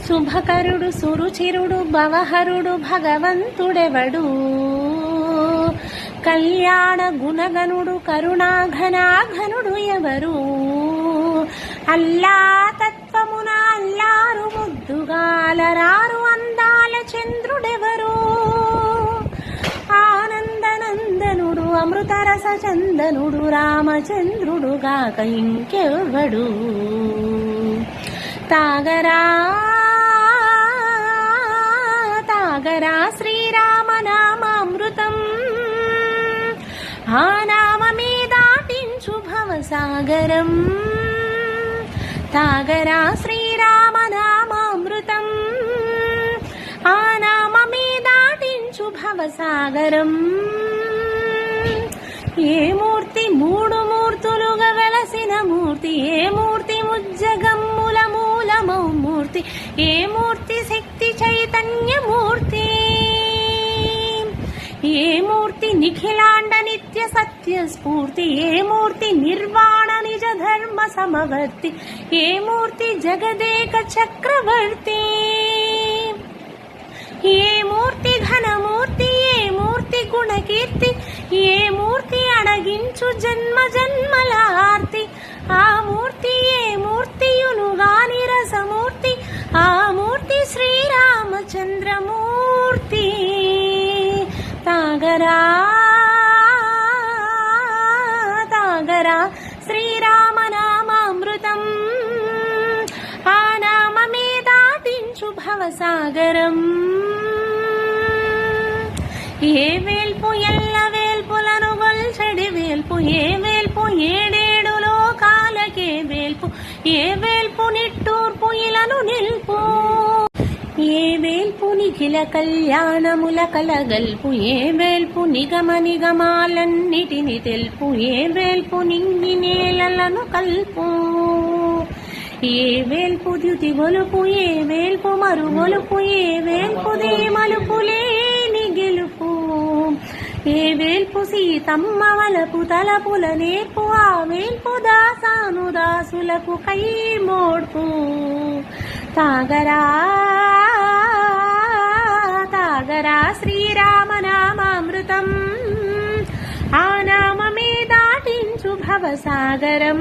శుభకరుడు సురుచిరుడు భవహరుడు భగవంతుడెవడు కళ్యాణ గుణగనుడు కరుణాఘనాఘనుడు ఎవరు అల్లా తత్వమున అల్లారు ముద్దుగాలరారు అందాల చంద్రుడెవరు ఆనందనందనుడు అమృతరస చందనుడు రామచంద్రుడుగాక ఇంకెవ్వడు తాగరా తాగరా శ్రీరామనామామృతం ఆ నామమే దాటించు భవసాగరం తాగరా శ్రీరామనామామృతం ఆ నామమే దాటించు భవసాగరం ఏ మూర్తి మూడు మూర్తులుగా వెలసిన మూర్తి ఏ మూర్తి ముజ్జగమ్ముల మూలమౌ మూర్తి ఏ మూర్తి శక్తి చైతన్యమూర్తి ఏ మూర్తి నిఖిలాండ నిత్య సత్య స్ఫూర్తి ఏ మూర్తి నిర్వాణ నిజ ధర్మ సమవర్తి ఏ మూర్తి జగదేక చక్రవర్తి ఏ మూర్తి ఘనమూర్తి ఏ మూర్తి గుణకీర్తి ఏ మూర్తి అడగించు జన్మ జన్మల ఆర్తి ఆ మూర్తి ఏ మూర్తియునుగాని రసమూర్తి ఆ మూర్తి శ్రీరామచంద్రమూర్తి తాగరా తాగరా శ్రీరామనామామృతం ఆ నామమే దాటించు భవసాగరం ఏ వేల్పు ఎల్ల వేల్పులను గొల్చెడి వేల్పు ఏ వేల్పు ఏడేడు లోకాలకే వేల్పు ఏ వేల్పు నిట్టూర్పు ఇలను నిల్పు ఏ వేల్పు నిఖిల కళ్యాణముల కలగల్పు ఏ వేల్పు నిగమ నిగమాలన్నిటిని తెలుపు ఏ వేల్పు నింగి నేలలను కల్పు ఏ వేల్పు ద్యుతి గొలుపు ఏ వేల్పు మరు గొలుపు ఏ వేల్పు దే మలుపు లేని గెలుపు ఏ వేల్పు సీతమ్మ వలపు తలపుల నేర్పు ఆ వేల్పు దాసాను దాసులకు కై మోడ్పు తాగరా తాగరా శ్రీరామనామామృతం ఆ నామమే దాటించు భవసాగరం